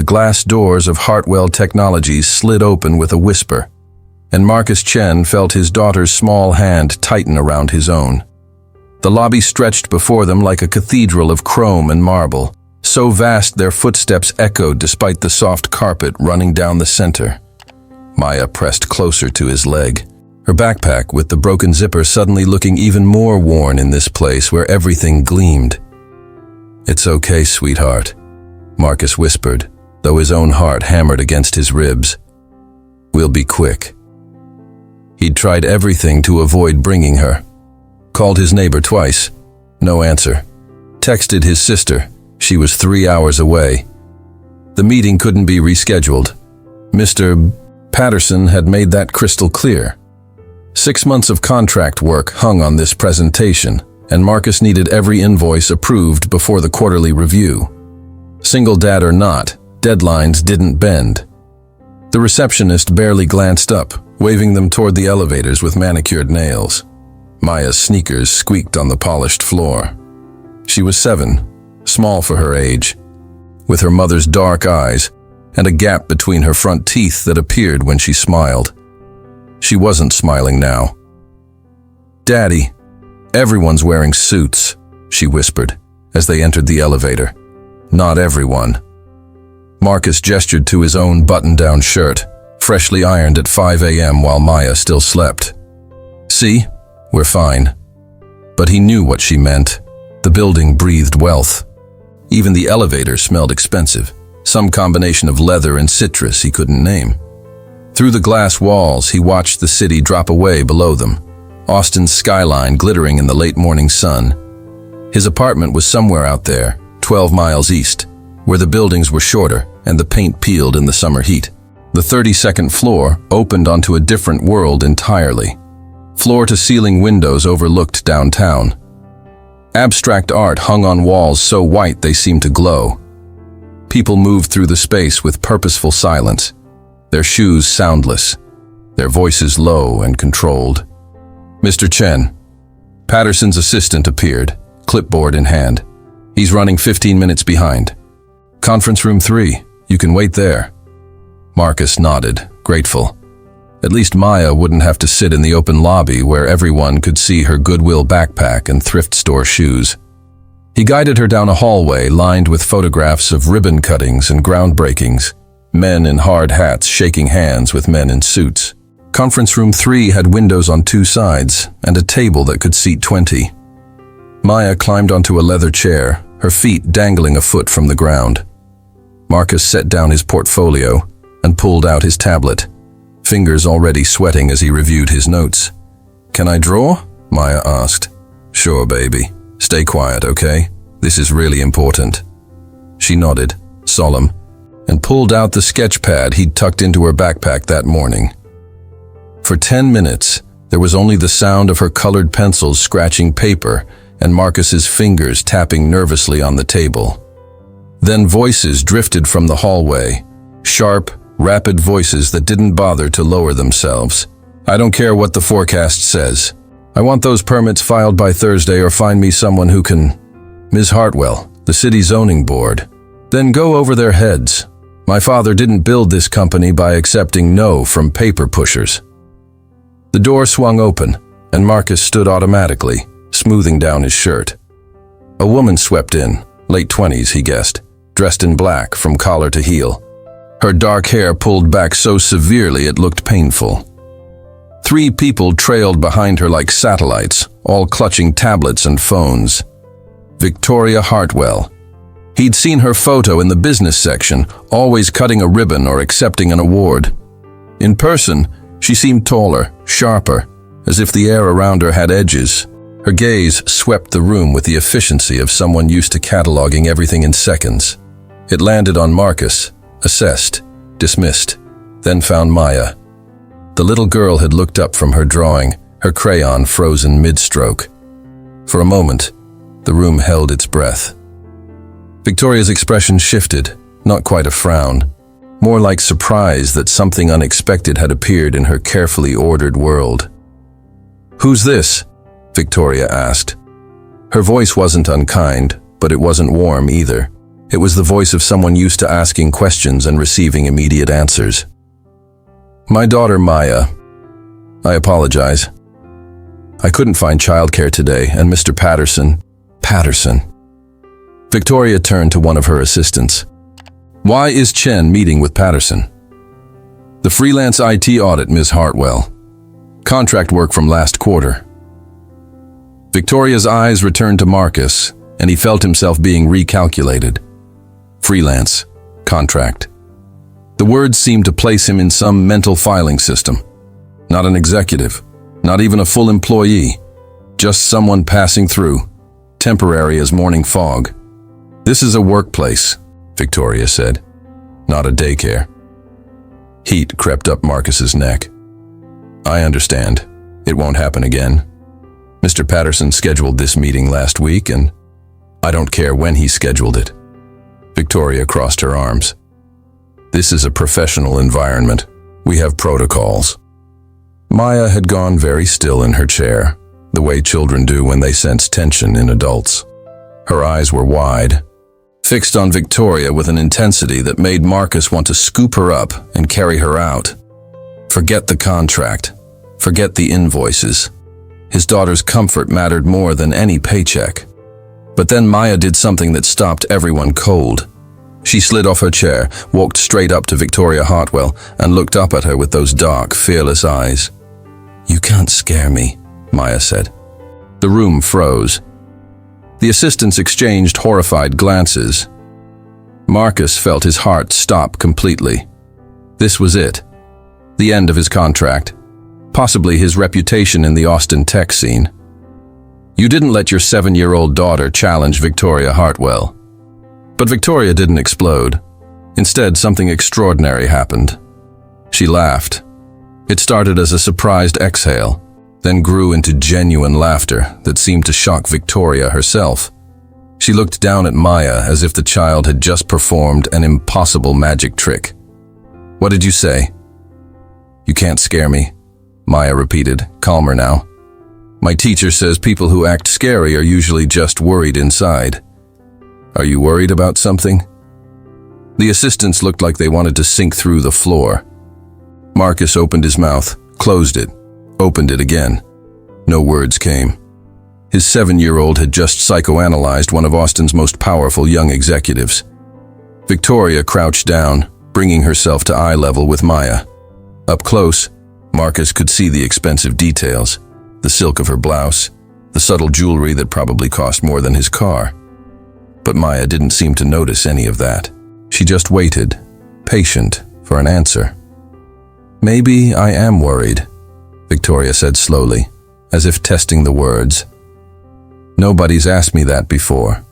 the glass doors of Hartwell Technologies slid open with a whisper, and Marcus Chen felt his daughter's small hand tighten around his own. The lobby stretched before them like a cathedral of chrome and marble, so vast their footsteps echoed despite the soft carpet running down the center. Maya pressed closer to his leg, her backpack with the broken zipper suddenly looking even more worn in this place where everything gleamed. "It's okay, sweetheart," Marcus whispered, though his own heart hammered against his ribs. "We'll be quick." He'd tried everything to avoid bringing her. Called his neighbor twice. No answer. Texted his sister. She was 3 hours away. The meeting couldn't be rescheduled. Mr. Patterson had made that crystal clear. 6 months of contract work hung on this presentation, and Marcus needed every invoice approved before the quarterly review. Single dad or not, deadlines didn't bend. The receptionist barely glanced up, waving them toward the elevators with manicured nails. Maya's sneakers squeaked on the polished floor. She was 7, small for her age, with her mother's dark eyes and a gap between her front teeth that appeared when she smiled. She wasn't smiling now. "Daddy, everyone's wearing suits," she whispered as they entered the elevator. "Not everyone." Marcus gestured to his own button-down shirt, freshly ironed at 5 a.m. while Maya still slept. "See, we're fine." But he knew what she meant. The building breathed wealth. Even the elevator smelled expensive, some combination of leather and citrus he couldn't name. Through the glass walls, he watched the city drop away below them, Austin's skyline glittering in the late morning sun. His apartment was somewhere out there, 12 miles east, where the buildings were shorter and the paint peeled in the summer heat. The 32nd floor opened onto a different world entirely. Floor-to-ceiling windows overlooked downtown. Abstract art hung on walls so white they seemed to glow. People moved through the space with purposeful silence, their shoes soundless, their voices low and controlled. "Mr. Chen." Patterson's assistant appeared, clipboard in hand. "He's running 15 minutes behind. Conference room 3, you can wait there." Marcus nodded, grateful. At least Maya wouldn't have to sit in the open lobby where everyone could see her Goodwill backpack and thrift store shoes. He guided her down a hallway lined with photographs of ribbon cuttings and groundbreakings, men in hard hats shaking hands with men in suits. Conference room 3 had windows on 2 sides and a table that could seat 20. Maya climbed onto a leather chair, her feet dangling a foot from the ground. Marcus set down his portfolio and pulled out his tablet, fingers already sweating as he reviewed his notes. "Can I draw?" Maya asked. "Sure, baby. Stay quiet, okay? This is really important." She nodded, solemn, and pulled out the sketch pad he'd tucked into her backpack that morning. For 10 minutes, there was only the sound of her colored pencils scratching paper and Marcus's fingers tapping nervously on the table. Then voices drifted from the hallway, sharp, rapid voices that didn't bother to lower themselves. "I don't care what the forecast says. I want those permits filed by Thursday or find me someone who can—" "Ms. Hartwell, the city zoning board." "Then go over their heads. My father didn't build this company by accepting no from paper pushers." The door swung open, and Marcus stood automatically, smoothing down his shirt. A woman swept in, late 20s he guessed, dressed in black from collar to heel. Her dark hair pulled back so severely it looked painful. 3 people trailed behind her like satellites, all clutching tablets and phones. Victoria Hartwell. He'd seen her photo in the business section, always cutting a ribbon or accepting an award. In person, she seemed taller, sharper, as if the air around her had edges. Her gaze swept the room with the efficiency of someone used to cataloging everything in seconds. It landed on Marcus, assessed, dismissed, then found Maya. The little girl had looked up from her drawing, her crayon frozen mid-stroke. For a moment, the room held its breath. Victoria's expression shifted, not quite a frown, more like surprise that something unexpected had appeared in her carefully ordered world. "Who's this?" Victoria asked. Her voice wasn't unkind, but it wasn't warm either. It was the voice of someone used to asking questions and receiving immediate answers. My daughter Maya. I apologize. I couldn't find childcare today, and Mr. Patterson. Victoria turned to one of her assistants. Why is Chen meeting with Patterson? The freelance IT audit, Ms. Hartwell. Contract work from last quarter. Victoria's eyes returned to Marcus, and he felt himself being recalculated. Freelance. Contract. The words seemed to place him in some mental filing system. Not an executive, not even a full employee, just someone passing through, temporary as morning fog. This is a workplace, Victoria said, not a daycare. Heat crept up Marcus's neck. I understand. It won't happen again. Mr. Patterson scheduled this meeting last week, and I don't care when he scheduled it. Victoria crossed her arms. This is a professional environment. We have protocols. Maya had gone very still in her chair, the way children do when they sense tension in adults. Her eyes were wide, fixed on Victoria with an intensity that made Marcus want to scoop her up and carry her out. Forget the contract. Forget the invoices. His daughter's comfort mattered more than any paycheck. But then Maya did something that stopped everyone cold. She slid off her chair, walked straight up to Victoria Hartwell, and looked up at her with those dark, fearless eyes. You can't scare me, Maya said. The room froze. The assistants exchanged horrified glances. Marcus felt his heart stop completely. This was it. The end of his contract. Possibly his reputation in the Austin tech scene. You didn't let your 7-year-old daughter challenge Victoria Hartwell. But Victoria didn't explode. Instead, something extraordinary happened. She laughed. It started as a surprised exhale, then grew into genuine laughter that seemed to shock Victoria herself. She looked down at Maya as if the child had just performed an impossible magic trick. What did you say? You can't scare me, Maya repeated, calmer now. My teacher says people who act scary are usually just worried inside. Are you worried about something? The assistants looked like they wanted to sink through the floor. Marcus opened his mouth, closed it, opened it again. No words came. His 7-year-old had just psychoanalyzed one of Austin's most powerful young executives. Victoria crouched down, bringing herself to eye level with Maya. Up close, Marcus could see the expensive details, the silk of her blouse, the subtle jewelry that probably cost more than his car. But Maya didn't seem to notice any of that. She just waited, patient, for an answer. Maybe I am worried, Victoria said slowly, as if testing the words. Nobody's asked me that before.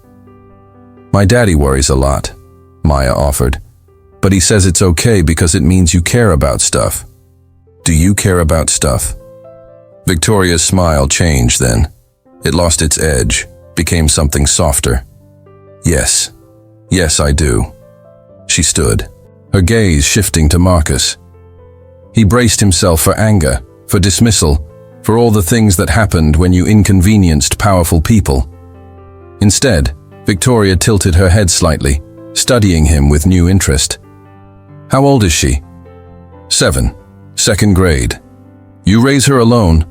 My daddy worries a lot, Maya offered, but he says it's okay because it means you care about stuff. Do you care about stuff? Victoria's smile changed then. It lost its edge, became something softer. Yes. Yes, I do. She stood, her gaze shifting to Marcus. He braced himself for anger, for dismissal, for all the things that happened when you inconvenienced powerful people. Instead, Victoria tilted her head slightly, studying him with new interest. How old is she? 7, 2nd grade. You raise her alone?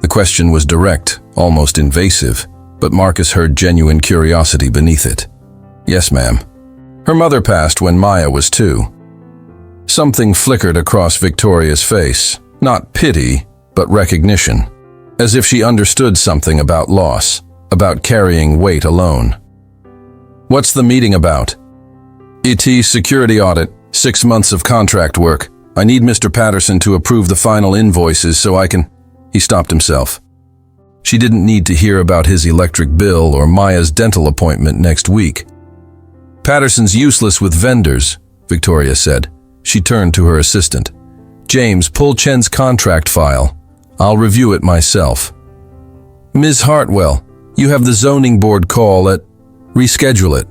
The question was direct, almost invasive, but Marcus heard genuine curiosity beneath it. Yes, ma'am. Her mother passed when Maya was 2. Something flickered across Victoria's face, not pity, but recognition, as if she understood something about loss, about carrying weight alone. What's the meeting about? ET security audit, 6 months of contract work. I need Mr. Patterson to approve the final invoices so I can... He stopped himself. She didn't need to hear about his electric bill or Maya's dental appointment next week. Patterson's useless with vendors, Victoria said. She turned to her assistant. James, pull Chen's contract file. I'll review it myself. Ms. Hartwell, you have the zoning board call at... Reschedule it.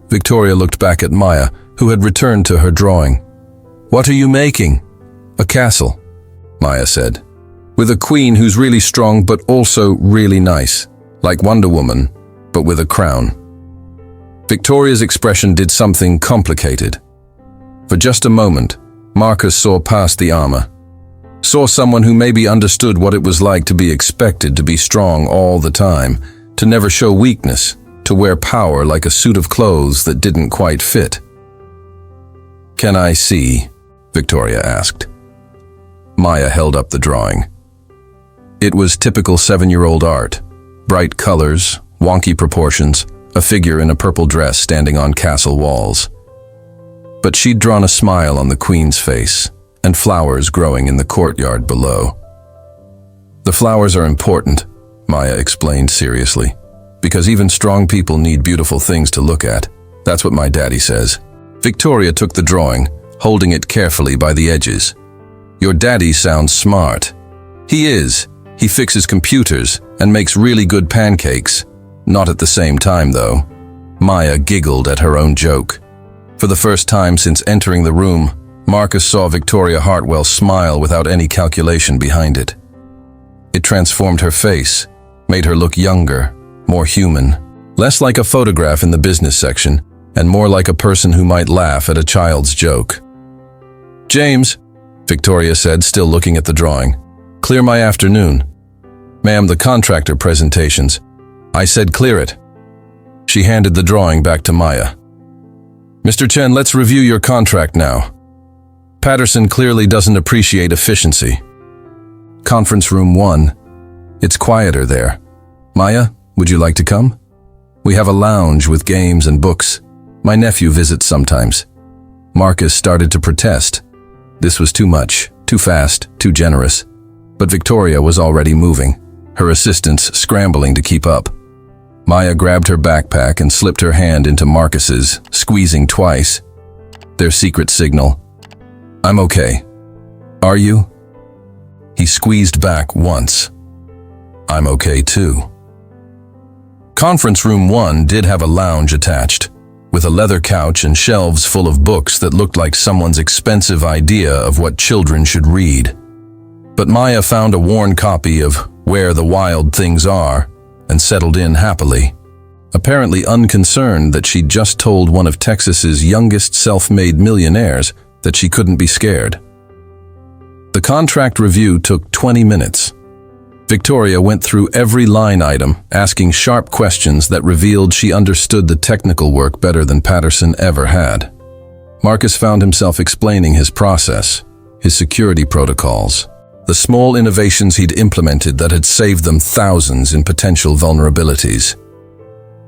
Victoria looked back at Maya, who had returned to her drawing. What are you making? A castle, Maya said. With a queen who's really strong but also really nice, like Wonder Woman, but with a crown. Victoria's expression did something complicated. For just a moment, Marcus saw past the armor. Saw someone who maybe understood what it was like to be expected to be strong all the time, to never show weakness, to wear power like a suit of clothes that didn't quite fit. "Can I see?" Victoria asked. Maya held up the drawing. It was typical 7-year-old art. Bright colors, wonky proportions, a figure in a purple dress standing on castle walls. But she'd drawn a smile on the queen's face, and flowers growing in the courtyard below. "The flowers are important," Maya explained seriously, "because even strong people need beautiful things to look at. That's what my daddy says." Victoria took the drawing, holding it carefully by the edges. "Your daddy sounds smart." "He is. He fixes computers and makes really good pancakes. Not at the same time, though." Maya giggled at her own joke. For the first time since entering the room, Marcus saw Victoria Hartwell smile without any calculation behind it. It transformed her face, made her look younger, more human, less like a photograph in the business section, and more like a person who might laugh at a child's joke. "James," Victoria said, still looking at the drawing, "clear my afternoon." "Ma'am, the contractor presentations." "I said clear it." She handed the drawing back to Maya. "Mr. Chen, let's review your contract now. Patterson clearly doesn't appreciate efficiency." Conference room 1. It's quieter there. "Maya, would you like to come? We have a lounge with games and books. My nephew visits sometimes." Marcus started to protest. This was too much, too fast, too generous. But Victoria was already moving, her assistants scrambling to keep up. Maya grabbed her backpack and slipped her hand into Marcus's, squeezing twice. Their secret signal. "I'm okay. Are you?" He squeezed back once. "I'm okay too." Conference room 1 did have a lounge attached, with a leather couch and shelves full of books that looked like someone's expensive idea of what children should read. But Maya found a worn copy of Where the Wild Things Are and settled in happily, apparently unconcerned that she'd just told one of Texas's youngest self-made millionaires that she couldn't be scared. The contract review took 20 minutes. Victoria went through every line item, asking sharp questions that revealed she understood the technical work better than Patterson ever had. Marcus found himself explaining his process, his security protocols, the small innovations he'd implemented that had saved them thousands in potential vulnerabilities.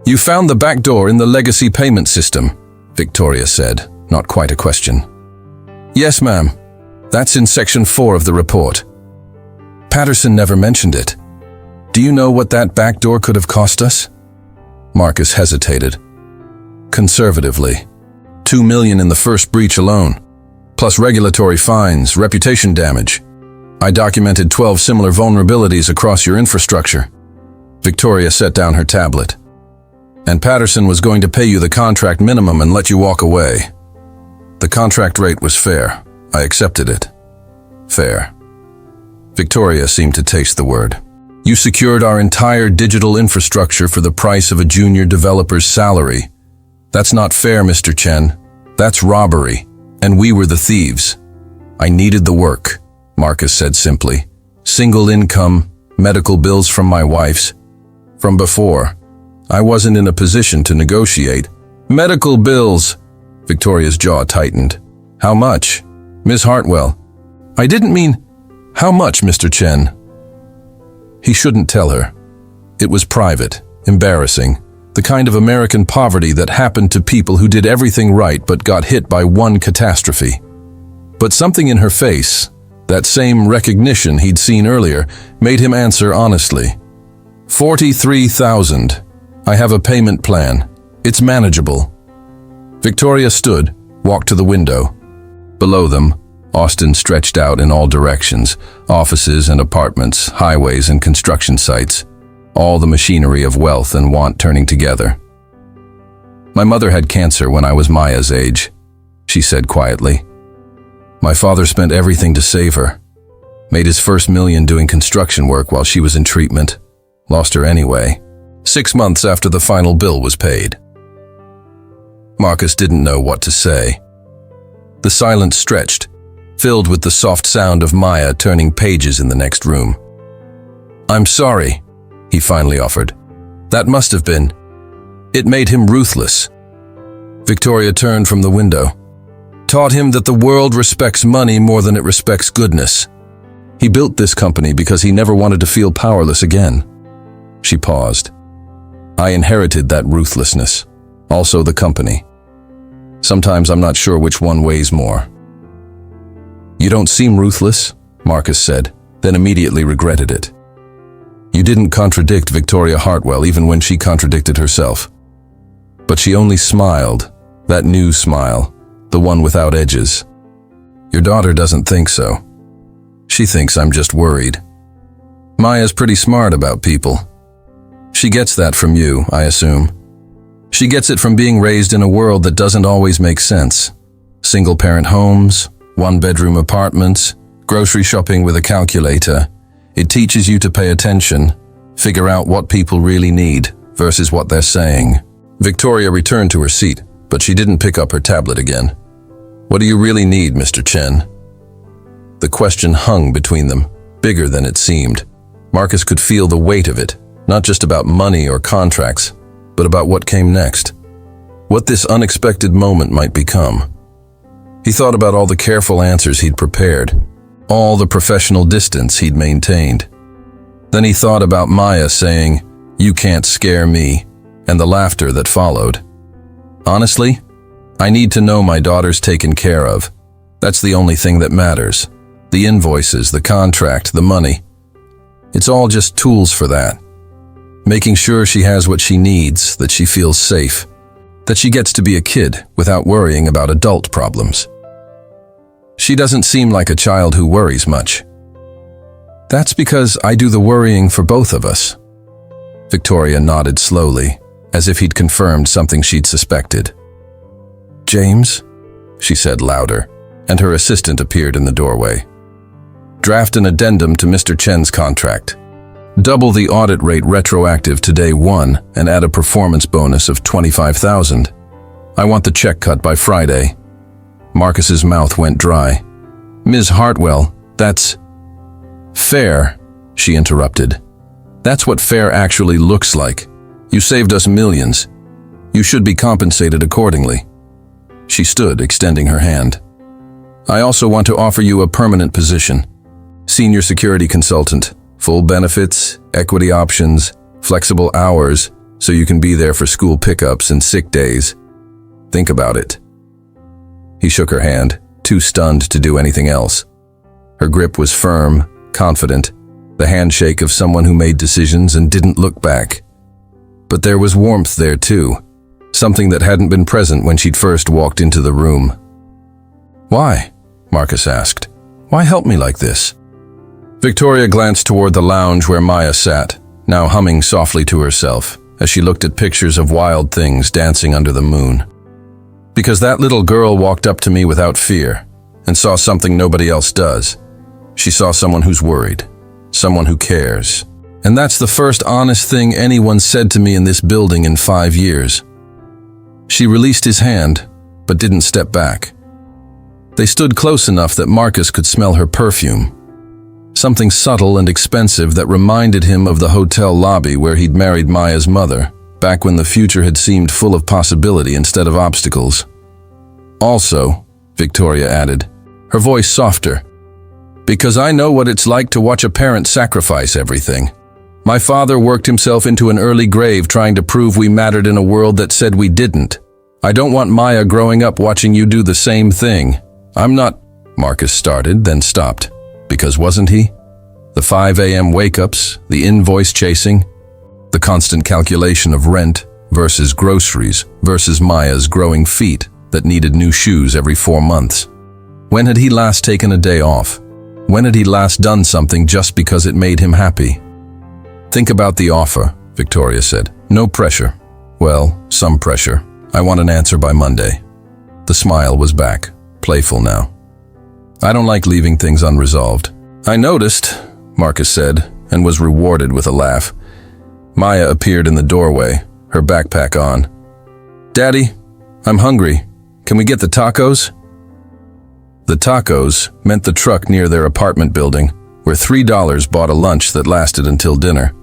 "You found the back door in the legacy payment system," Victoria said, not quite a question. "Yes, ma'am. That's in section 4 of the report." "Patterson never mentioned it. Do you know what that back door could have cost us?" Marcus hesitated. "Conservatively, $2 million in the first breach alone, plus regulatory fines, reputation damage. I documented 12 similar vulnerabilities across your infrastructure." Victoria set down her tablet. "And Patterson was going to pay you the contract minimum and let you walk away. The contract rate was fair. I accepted it. Fair." Victoria seemed to taste the word. "You secured our entire digital infrastructure for the price of a junior developer's salary. That's not fair, Mr. Chen. That's robbery. And we were the thieves." "I needed the work," Marcus said simply. "Single income, medical bills from my wife's. From before. I wasn't in a position to negotiate." "Medical bills!" Victoria's jaw tightened. "How much?" "Ms. Hartwell." "I didn't mean..." "How much, Mr. Chen?" He shouldn't tell her. It was private, embarrassing, the kind of American poverty that happened to people who did everything right but got hit by one catastrophe. But something in her face, that same recognition he'd seen earlier, made him answer honestly. 43,000. I have a payment plan. It's manageable." Victoria stood, walked to the window. Below them, Austin stretched out in all directions, offices and apartments, highways and construction sites, all the machinery of wealth and want turning together. "My mother had cancer when I was Maya's age," she said quietly. "My father spent everything to save her. Made his first million doing construction work while she was in treatment. Lost her anyway, 6 months after the final bill was paid." Marcus didn't know what to say. The silence stretched, filled with the soft sound of Maya turning pages in the next room. "I'm sorry," he finally offered. "That must have been. It made him ruthless." Victoria turned from the window. "Taught him that the world respects money more than it respects goodness. He built this company because he never wanted to feel powerless again." She paused. "I inherited that ruthlessness, also the company. Sometimes I'm not sure which one weighs more." "You don't seem ruthless," Marcus said, then immediately regretted it. You didn't contradict Victoria Hartwell even when she contradicted herself. But she only smiled, that new smile, the one without edges. "Your daughter doesn't think so. She thinks I'm just worried. Maya's pretty smart about people. She gets that from you, I assume. She gets it from being raised in a world that doesn't always make sense. Single-parent homes, one-bedroom apartments, grocery shopping with a calculator. It teaches you to pay attention, figure out what people really need versus what they're saying." Victoria returned to her seat, but she didn't pick up her tablet again. "What do you really need, Mr. Chen?" The question hung between them, bigger than it seemed. Marcus could feel the weight of it, not just about money or contracts, but about what came next. What this unexpected moment might become. He thought about all the careful answers he'd prepared, all the professional distance he'd maintained. Then he thought about Maya saying, "You can't scare me," and the laughter that followed. "Honestly, I need to know my daughter's taken care of. That's the only thing that matters. The invoices, the contract, the money. It's all just tools for that. Making sure she has what she needs, that she feels safe, that she gets to be a kid without worrying about adult problems. She doesn't seem like a child who worries much." "That's because I do the worrying for both of us." Victoria nodded slowly, as if he'd confirmed something she'd suspected. "James," she said louder, and her assistant appeared in the doorway. "Draft an addendum to Mr. Chen's contract. Double the audit rate retroactive to day 1 and add a performance bonus of 25,000. I want the check cut by Friday." Marcus's mouth went dry. "Ms. Hartwell, that's..." "Fair," she interrupted. "That's what fair actually looks like. You saved us millions. You should be compensated accordingly." She stood, extending her hand. "I also want to offer you a permanent position. Senior security consultant, full benefits, equity options, flexible hours, so you can be there for school pickups and sick days. Think about it." He shook her hand, too stunned to do anything else. Her grip was firm, confident, the handshake of someone who made decisions and didn't look back. But there was warmth there too, something that hadn't been present when she'd first walked into the room. "Why?" Marcus asked. "Why help me like this?" Victoria glanced toward the lounge where Maya sat, now humming softly to herself, as she looked at pictures of wild things dancing under the moon. "Because that little girl walked up to me without fear, and saw something nobody else does. She saw someone who's worried, someone who cares. And that's the first honest thing anyone said to me in this building in 5 years." She released his hand, but didn't step back. They stood close enough that Marcus could smell her perfume. Something subtle and expensive that reminded him of the hotel lobby where he'd married Maya's mother, back when the future had seemed full of possibility instead of obstacles. "Also," Victoria added, her voice softer, "because I know what it's like to watch a parent sacrifice everything. My father worked himself into an early grave trying to prove we mattered in a world that said we didn't. I don't want Maya growing up watching you do the same thing. I'm not..." Marcus started, then stopped. Because wasn't he? The 5 a.m. wake-ups, the invoice chasing, the constant calculation of rent versus groceries versus Maya's growing feet that needed new shoes every 4 months. When had he last taken a day off? When had he last done something just because it made him happy? "Think about the offer," Victoria said. "No pressure." "Well, some pressure. I want an answer by Monday." The smile was back, playful now. "I don't like leaving things unresolved." "I noticed," Marcus said, and was rewarded with a laugh. Maya appeared in the doorway, her backpack on. "Daddy, I'm hungry. Can we get the tacos? The tacos meant the truck near their apartment building, where $3 bought a lunch that lasted until dinner.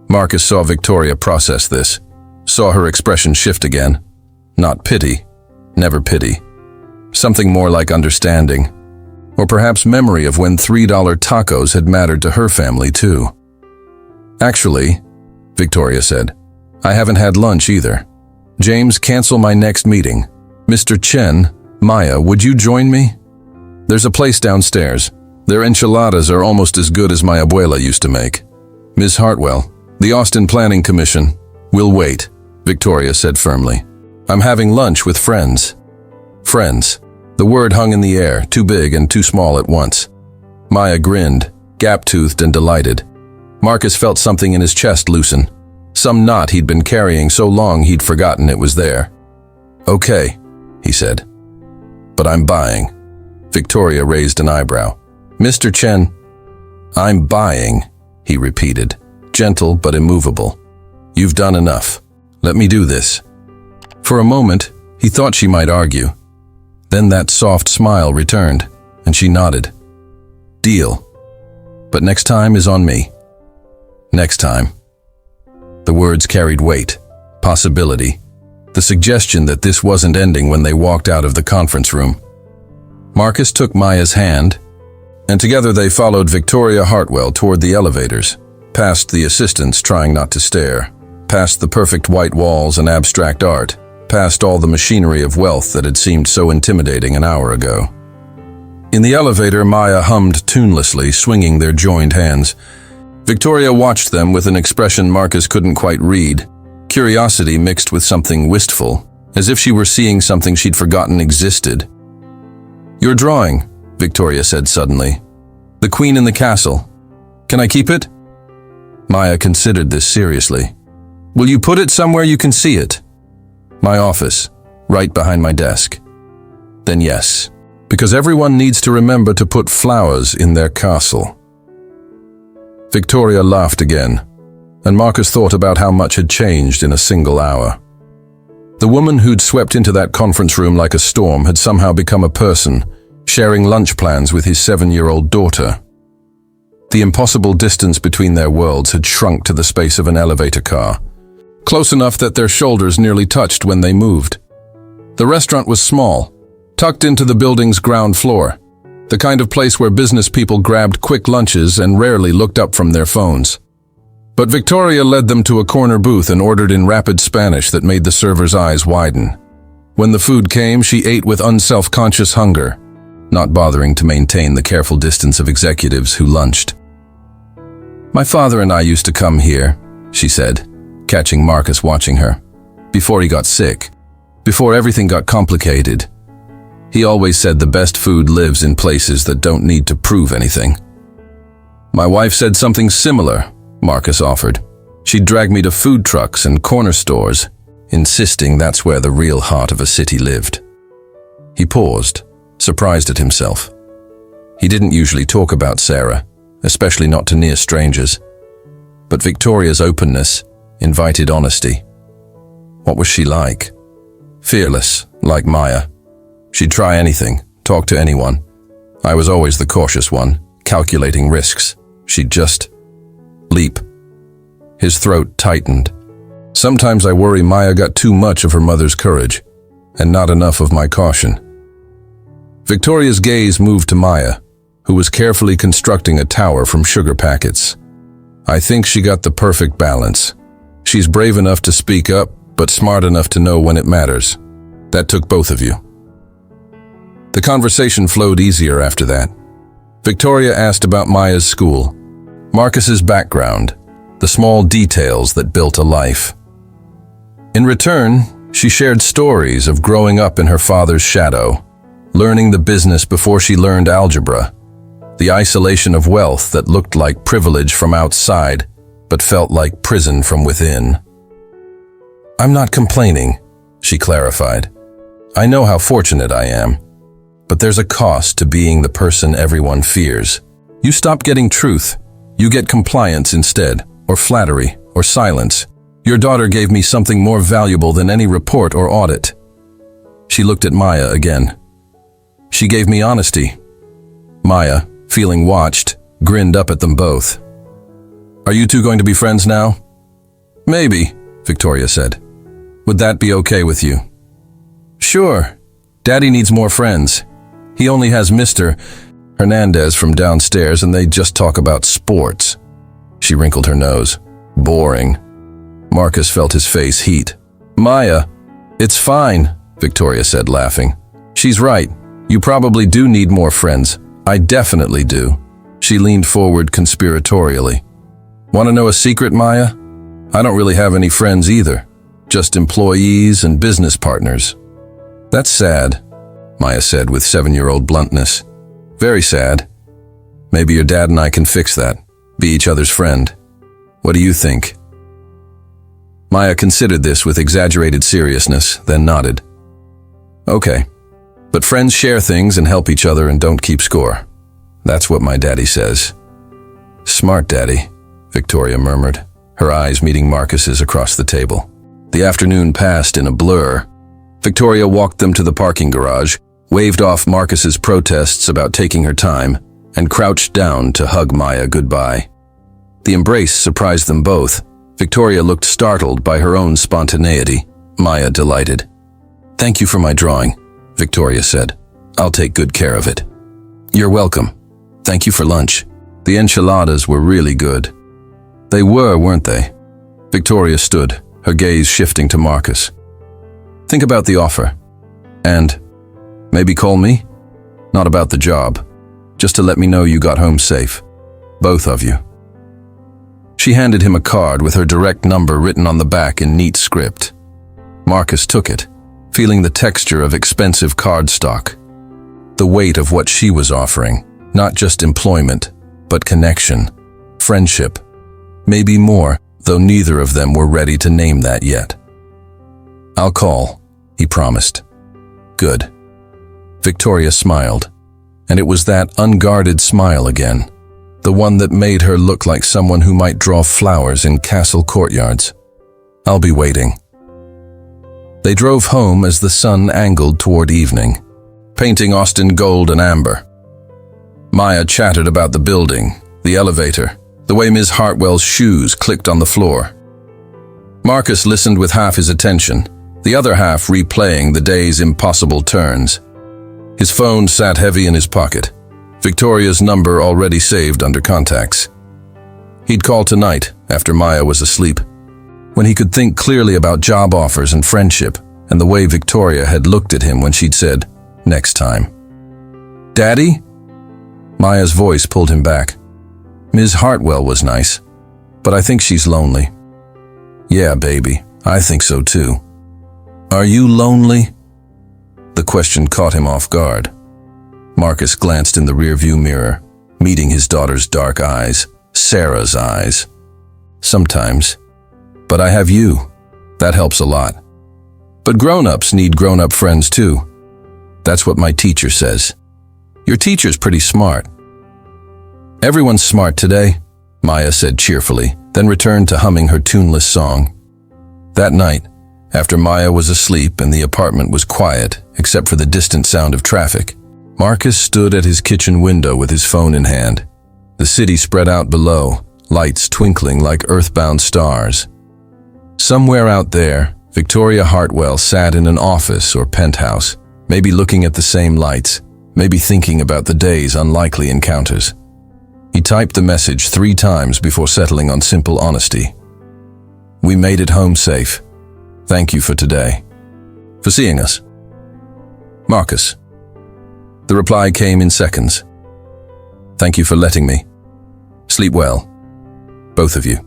Marcus saw Victoria process this, saw her expression shift again. Not pity, never pity. Something more like understanding, or perhaps memory of when $3 tacos had mattered to her family too. Actually, Victoria said, I haven't had lunch either. James, cancel my next meeting. Mr. Chen, Maya, would you join me? There's a place downstairs. Their enchiladas are almost as good as my abuela used to make. Ms. Hartwell, the Austin Planning Commission. We'll wait, Victoria said firmly. I'm having lunch with friends. Friends. The word hung in the air, too big and too small at once. Maya grinned, gap-toothed and delighted. Marcus felt something in his chest loosen. Some knot he'd been carrying so long he'd forgotten it was there. Okay, he said. But I'm buying. Victoria raised an eyebrow. Mr. Chen, I'm buying, he repeated, gentle but immovable. You've done enough. Let me do this. For a moment, he thought she might argue. Then that soft smile returned, and she nodded. Deal. But next time is on me. Next time. The words carried weight, possibility, the suggestion that this wasn't ending when they walked out of the conference room. Marcus took Maya's hand, and together they followed Victoria Hartwell toward the elevators, past the assistants trying not to stare, past the perfect white walls and abstract art, past all the machinery of wealth that had seemed so intimidating an hour ago. In the elevator, Maya hummed tunelessly, swinging their joined hands. Victoria watched them with an expression Marcus couldn't quite read, curiosity mixed with something wistful, as if she were seeing something she'd forgotten existed. Your drawing, Victoria said suddenly. The Queen in the Castle. Can I keep it? Maya considered this seriously. Will you put it somewhere you can see it? My office, right behind my desk. Then yes, because everyone needs to remember to put flowers in their castle. Victoria laughed again, and Marcus thought about how much had changed in a single hour. The woman who'd swept into that conference room like a storm had somehow become a person, sharing lunch plans with his 7-year-old daughter. The impossible distance between their worlds had shrunk to the space of an elevator car, close enough that their shoulders nearly touched when they moved. The restaurant was small, tucked into the building's ground floor, the kind of place where business people grabbed quick lunches and rarely looked up from their phones. But Victoria led them to a corner booth and ordered in rapid Spanish that made the server's eyes widen. When the food came, she ate with unself-conscious hunger, not bothering to maintain the careful distance of executives who lunched. My father and I used to come here, she said, catching Marcus watching her. Before he got sick, before everything got complicated. He always said the best food lives in places that don't need to prove anything. My wife said something similar, Marcus offered. She'd drag me to food trucks and corner stores, insisting that's where the real heart of a city lived. He paused, surprised at himself. He didn't usually talk about Sarah, especially not to near strangers. But Victoria's openness invited honesty. What was she like? Fearless, like Maya. She'd try anything, talk to anyone. I was always the cautious one, calculating risks. She'd just leap. His throat tightened. Sometimes I worry Maya got too much of her mother's courage, and not enough of my caution. Victoria's gaze moved to Maya, who was carefully constructing a tower from sugar packets. I think she got the perfect balance. She's brave enough to speak up, but smart enough to know when it matters. That took both of you. The conversation flowed easier after that. Victoria asked about Maya's school, Marcus's background, the small details that built a life. In return, she shared stories of growing up in her father's shadow, learning the business before she learned algebra, the isolation of wealth that looked like privilege from outside, but felt like prison from within. I'm not complaining, she clarified. I know how fortunate I am. But there's a cost to being the person everyone fears. You stop getting truth. You get compliance instead, or flattery, or silence. Your daughter gave me something more valuable than any report or audit. She looked at Maya again. She gave me honesty. Maya, feeling watched, grinned up at them both. Are you two going to be friends now? Maybe, Victoria said. Would that be okay with you? Sure. Daddy needs more friends. He only has Mr. Hernandez from downstairs and they just talk about sports. She wrinkled her nose. Boring. Marcus felt his face heat. Maya, it's fine, Victoria said, laughing. She's right. You probably do need more friends. I definitely do. She leaned forward conspiratorially. Want to know a secret, Maya? I don't really have any friends either. Just employees and business partners. That's sad, Maya said with 7-year-old bluntness. Very sad. Maybe your dad and I can fix that. Be each other's friend. What do you think? Maya considered this with exaggerated seriousness, then nodded. Okay, but friends share things and help each other and don't keep score. That's what my daddy says. Smart daddy, Victoria murmured, her eyes meeting Marcus's across the table. The afternoon passed in a blur. Victoria walked them to the parking garage, waved off Marcus's protests about taking her time, and crouched down to hug Maya goodbye. The embrace surprised them both. Victoria looked startled by her own spontaneity, Maya delighted. Thank you for my drawing, Victoria said. I'll take good care of it. You're welcome. Thank you for lunch. The enchiladas were really good. They were, weren't they? Victoria stood, her gaze shifting to Marcus. Think about the offer. And maybe call me? Not about the job. Just to let me know you got home safe. Both of you. She handed him a card with her direct number written on the back in neat script. Marcus took it, feeling the texture of expensive cardstock. The weight of what she was offering, not just employment, but connection, friendship, maybe more, though neither of them were ready to name that yet. I'll call, he promised. Good. Victoria smiled, and it was that unguarded smile again, the one that made her look like someone who might draw flowers in castle courtyards. I'll be waiting. They drove home as the sun angled toward evening, painting Austin gold and amber. Maya chattered about the building, the elevator, the way Ms. Hartwell's shoes clicked on the floor. Marcus listened with half his attention, the other half replaying the day's impossible turns. His phone sat heavy in his pocket, Victoria's number already saved under contacts. He'd call tonight, after Maya was asleep, when he could think clearly about job offers and friendship, and the way Victoria had looked at him when she'd said, next time. Daddy? Maya's voice pulled him back. Ms. Hartwell was nice, but I think she's lonely. Yeah, baby, I think so too. Are you lonely? The question caught him off guard. Marcus glanced in the rearview mirror, meeting his daughter's dark eyes, Sarah's eyes. Sometimes. But I have you. That helps a lot. But grown-ups need grown-up friends too. That's what my teacher says. Your teacher's pretty smart. Everyone's smart today, Maya said cheerfully, then returned to humming her tuneless song. That night, after Maya was asleep and the apartment was quiet except for the distant sound of traffic, Marcus stood at his kitchen window with his phone in hand. The city spread out below, lights twinkling like earthbound stars. Somewhere out there, Victoria Hartwell sat in an office or penthouse, maybe looking at the same lights, maybe thinking about the day's unlikely encounters. He typed the message 3 times before settling on simple honesty. We made it home safe. Thank you for today. For seeing us. Marcus. The reply came in seconds. Thank you for letting me. Sleep well. Both of you.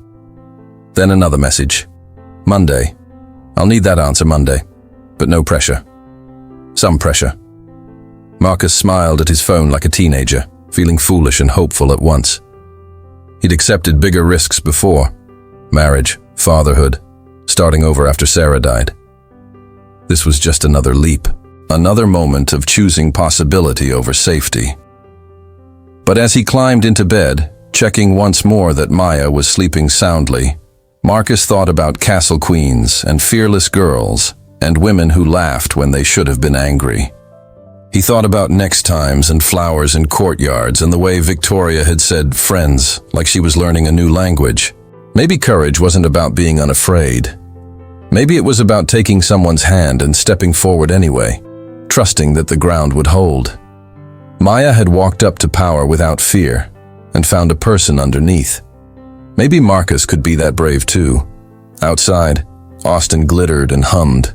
Then another message. Monday. I'll need that answer Monday, but no pressure. Some pressure. Marcus smiled at his phone like a teenager, feeling foolish and hopeful at once. He'd accepted bigger risks before. Marriage, fatherhood, starting over after Sarah died. This was just another leap, another moment of choosing possibility over safety. But as he climbed into bed, checking once more that Maya was sleeping soundly, Marcus thought about castle queens and fearless girls and women who laughed when they should have been angry. He thought about next times and flowers in courtyards and the way Victoria had said friends like she was learning a new language. Maybe courage wasn't about being unafraid. Maybe it was about taking someone's hand and stepping forward anyway, trusting that the ground would hold. Maya had walked up to power without fear and found a person underneath. Maybe Marcus could be that brave too. Outside, Austin glittered and hummed.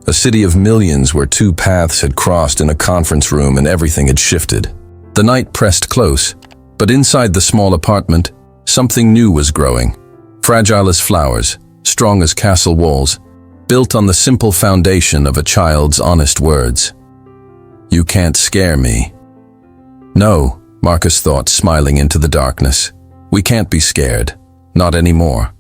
A city of millions where two paths had crossed in a conference room and everything had shifted. The night pressed close, but inside the small apartment, something new was growing. Fragile as flowers, strong as castle walls, built on the simple foundation of a child's honest words. "You can't scare me." "No," Marcus thought, smiling into the darkness. "We can't be scared. Not anymore."